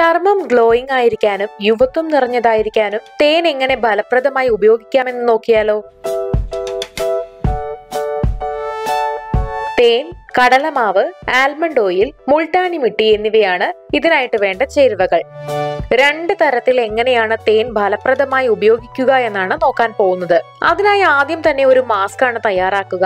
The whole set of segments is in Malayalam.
ചർമ്മം ഗ്ലോയിങ് ആയിരിക്കാനും യുവത്വം നിറഞ്ഞതായിരിക്കാനും തേൻ എങ്ങനെ ഫലപ്രദമായി ഉപയോഗിക്കാമെന്ന് നോക്കിയാലോ. തേൻ, കടലമാവ്, ആൽമണ്ട് ഓയിൽ, മുൾട്ടാനി മിട്ടി എന്നിവയാണ് ഇതിനായിട്ട് വേണ്ട ചേരുവകൾ. 2 തരത്തിൽ എങ്ങനെയാണ് തേൻ ഫലപ്രദമായി ഉപയോഗിക്കുക എന്നാണ് നോക്കാൻ പോകുന്നത്. അതിനായി ആദ്യം തന്നെ ഒരു മാസ്ക് ആണ് തയ്യാറാക്കുക.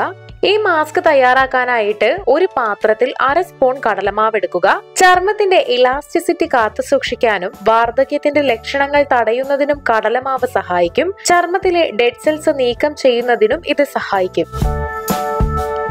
ഈ മാസ്ക് തയ്യാറാക്കാനായിട്ട് ഒരു പാത്രത്തിൽ 1/2 സ്പൂൺ കടലമാവ് എടുക്കുക. ചർമ്മത്തിന്റെ ഇലാസ്റ്റിസിറ്റി കാത്തു സൂക്ഷിക്കാനും വാർദ്ധക്യത്തിന്റെ ലക്ഷണങ്ങൾ തടയുന്നതിനും കടലമാവ് സഹായിക്കും. ചർമ്മത്തിലെ ഡെഡ് സെൽസ് നീക്കം ചെയ്യുന്നതിനും ഇത് സഹായിക്കും.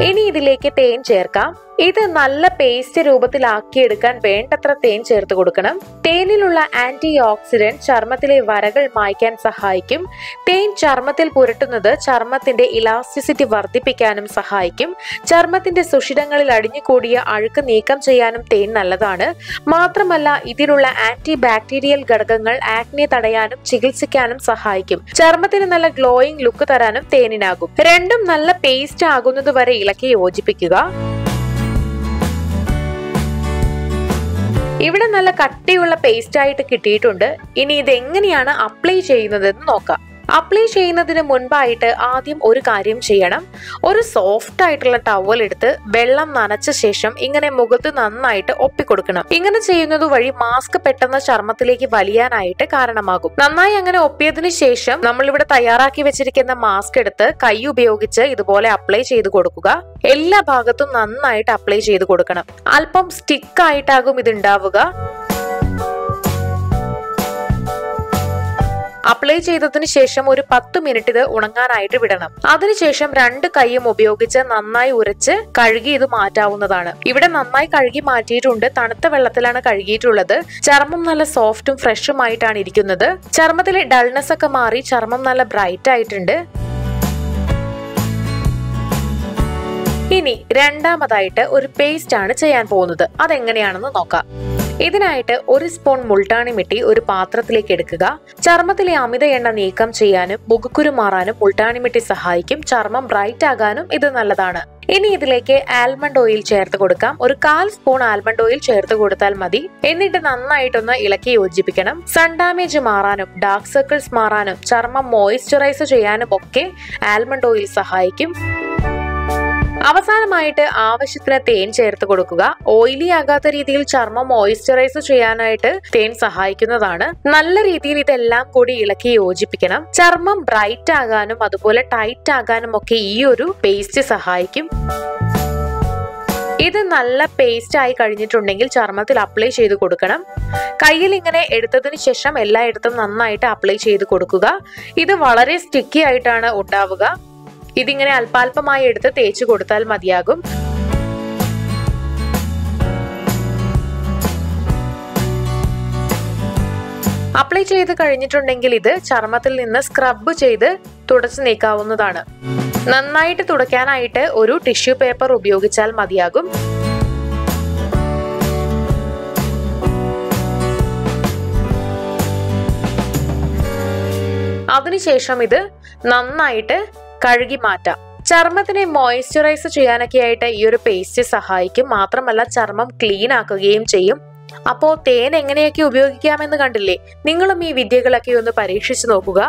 ഇനി ഇതിലേക്ക് തേൻ ചേർക്കാം. ഇത് നല്ല പേസ്റ്റ് രൂപത്തിലാക്കിയെടുക്കാൻ വേണ്ടത്ര തേൻ ചേർത്ത് കൊടുക്കണം. തേനിലുള്ള ആന്റി ഓക്സിഡന്റ് ചർമ്മത്തിലെ വരകൾ മായ്ക്കാൻ സഹായിക്കും. തേൻ ചർമ്മത്തിൽ പുരട്ടുന്നത് ചർമ്മത്തിന്റെ ഇലാസ്റ്റിസിറ്റി വർദ്ധിപ്പിക്കാനും സഹായിക്കും. ചർമ്മത്തിന്റെ സുഷിരങ്ങളിൽ അടിഞ്ഞുകൂടിയ അഴുക്ക് നീക്കം ചെയ്യാനും തേൻ നല്ലതാണ്. മാത്രമല്ല ഇതിലുള്ള ആന്റി ബാക്ടീരിയൽ ഘടകങ്ങൾ ആക്നെ തടയാനും ചികിത്സിക്കാനും സഹായിക്കും. ചർമ്മത്തിന് നല്ല ഗ്ലോയിങ് ലുക്ക് തരാനും തേനിനാകും. രണ്ടും നല്ല പേസ്റ്റ് ആകുന്നത് വരെ ഇളക്കി യോജിപ്പിക്കുക. ഇവിടെ നല്ല കട്ടിയുള്ള പേസ്റ്റ് ആയിട്ട് കിട്ടിയിട്ടുണ്ട്. ഇനി ഇത് എങ്ങനെയാണ് അപ്ലൈ ചെയ്യുന്നതെന്ന് നോക്കാം. അപ്ലൈ ചെയ്യുന്നതിന് മുൻപായിട്ട് ആദ്യം ഒരു കാര്യം ചെയ്യണം. ഒരു സോഫ്റ്റ് ആയിട്ടുള്ള ടവൽ എടുത്ത് വെള്ളം നനച്ച ശേഷം ഇങ്ങനെ മുഖത്ത് നന്നായിട്ട് ഒപ്പിക്കൊടുക്കണം. ഇങ്ങനെ ചെയ്യുന്നത് വഴി മാസ്ക് പെട്ടെന്ന് ചർമ്മത്തിലേക്ക് വലിയാനായിട്ട് കാരണമാകും. നന്നായി അങ്ങനെ ഒപ്പിയതിനു ശേഷം നമ്മളിവിടെ തയ്യാറാക്കി വെച്ചിരിക്കുന്ന മാസ്ക് എടുത്ത് കൈ ഉപയോഗിച്ച് ഇതുപോലെ അപ്ലൈ ചെയ്ത് കൊടുക്കുക. എല്ലാ ഭാഗത്തും നന്നായിട്ട് അപ്ലൈ ചെയ്ത് കൊടുക്കണം. അല്പം സ്റ്റിക്ക് ആയിട്ടാകും ഇത് ഉണ്ടാവുക. അപ്ലൈ ചെയ്തതിനു ശേഷം ഒരു 10 മിനിറ്റ് ഇത് ഉണങ്ങാനായിട്ട് വിടണം. അതിനുശേഷം 2 കൈയും ഉപയോഗിച്ച് നന്നായി ഉരച്ച് കഴുകി ഇത് മാറ്റാവുന്നതാണ്. ഇവിടെ നന്നായി കഴുകി മാറ്റിയിട്ടുണ്ട്. തണുത്ത വെള്ളത്തിലാണ് കഴുകിയിട്ടുള്ളത്. ചർമ്മം നല്ല സോഫ്റ്റും ഫ്രഷും ആയിട്ടാണ് ഇരിക്കുന്നത്. ചർമ്മത്തിലെ ഡൾനെസ് ഒക്കെ മാറി ചർമ്മം നല്ല ബ്രൈറ്റ് ആയിട്ടുണ്ട്. ഇനി രണ്ടാമതായിട്ട് ഒരു പേസ്റ്റ് ആണ് ചെയ്യാൻ പോകുന്നത്. അതെങ്ങനെയാണെന്ന് നോക്കാം. ഇതിനായിട്ട് 1 സ്പൂൺ മുൾട്ടാനി മിട്ടി ഒരു പാത്രത്തിലേക്ക് എടുക്കുക. ചർമ്മത്തിലെ അമിത എണ്ണ നീക്കം ചെയ്യാനും മുഖക്കുരു മാറാനും മുൾട്ടാനി മിട്ടി സഹായിക്കും. ചർമ്മം ബ്രൈറ്റ് ആകാനും ഇത് നല്ലതാണ്. ഇനി ഇതിലേക്ക് ആൽമണ്ട് ഓയിൽ ചേർത്ത് കൊടുക്കാം. ഒരു 1/4 സ്പൂൺ ആൽമണ്ട് ഓയിൽ ചേർത്ത് കൊടുത്താൽ മതി. എന്നിട്ട് നന്നായിട്ടൊന്ന് ഇളക്കി യോജിപ്പിക്കണം. സൺ ഡാമേജ് മാറാനും ഡാർക്ക് സർക്കിൾസ് മാറാനും ചർമ്മം മോയിസ്ചറൈസ് ചെയ്യാനും ഒക്കെ ആൽമണ്ട് ഓയിൽ സഹായിക്കും. അവസാനമായിട്ട് ആവശ്യത്തിന് തേൻ ചേർത്ത് കൊടുക്കുക. ഓയിലി ആകാത്ത രീതിയിൽ ചർമ്മം മോയിസ്ചറൈസ് ചെയ്യാനായിട്ട് തേൻ സഹായിക്കുന്നതാണ്. നല്ല രീതിയിൽ ഇതെല്ലാം കൂടി ഇളക്കി യോജിപ്പിക്കണം. ചർമ്മം ബ്രൈറ്റ് ആകാനും അതുപോലെ ടൈറ്റ് ആകാനും ഒക്കെ ഈ ഒരു പേസ്റ്റ് സഹായിക്കും. ഇത് നല്ല പേസ്റ്റ് ആയി കഴിഞ്ഞിട്ടുണ്ടെങ്കിൽ ചർമ്മത്തിൽ അപ്ലൈ ചെയ്ത് കൊടുക്കണം. കയ്യിൽ ഇങ്ങനെ എടുത്തതിന് ശേഷം എല്ലായിടത്തും നന്നായിട്ട് അപ്ലൈ ചെയ്ത് കൊടുക്കുക. ഇത് വളരെ സ്റ്റിക്കി ആയിട്ടാണ് ഉണ്ടാവുക. ഇതിങ്ങനെ അല്പാൽപമായി എടുത്ത് തേച്ച് കൊടുത്താൽ മതിയാകും. അപ്ലൈ ചെയ്ത് കഴിഞ്ഞിട്ടുണ്ടെങ്കിൽ ഇത് ചർമ്മത്തിൽ നിന്ന് സ്ക്രബ് ചെയ്ത് തുടച്ചു നീക്കാവുന്നതാണ്. നന്നായിട്ട് തുടയ്ക്കാനായിട്ട് ഒരു ടിഷ്യൂ പേപ്പർ ഉപയോഗിച്ചാൽ മതിയാകും. അതിനുശേഷം ഇത് നന്നായിട്ട് കഴുകി മാറ്റാം. ചർമ്മത്തിനെ മോയിസ്ചറൈസ് ചെയ്യാനൊക്കെ ആയിട്ട് ഈ ഒരു പേസ്റ്റ് സഹായിക്കും. മാത്രമല്ല ചർമ്മം ക്ലീൻ ആക്കുകയും ചെയ്യും. അപ്പോൾ തേൻ എങ്ങനെയൊക്കെ ഉപയോഗിക്കാമെന്ന് കണ്ടില്ലേ? നിങ്ങളും ഈ വിദ്യകളൊക്കെ ഒന്ന് പരീക്ഷിച്ചു നോക്കുക.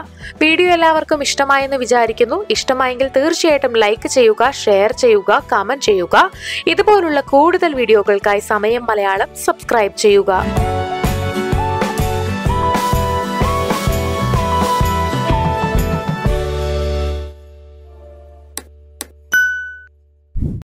വീഡിയോ എല്ലാവർക്കും ഇഷ്ടമായെന്ന് വിചാരിക്കുന്നു. ഇഷ്ടമായെങ്കിൽ തീർച്ചയായിട്ടും ലൈക്ക് ചെയ്യുക, ഷെയർ ചെയ്യുക, കമന്റ് ചെയ്യുക. ഇതുപോലുള്ള കൂടുതൽ വീഡിയോകൾക്കായി സമയം മലയാളം സബ്സ്ക്രൈബ് ചെയ്യുക.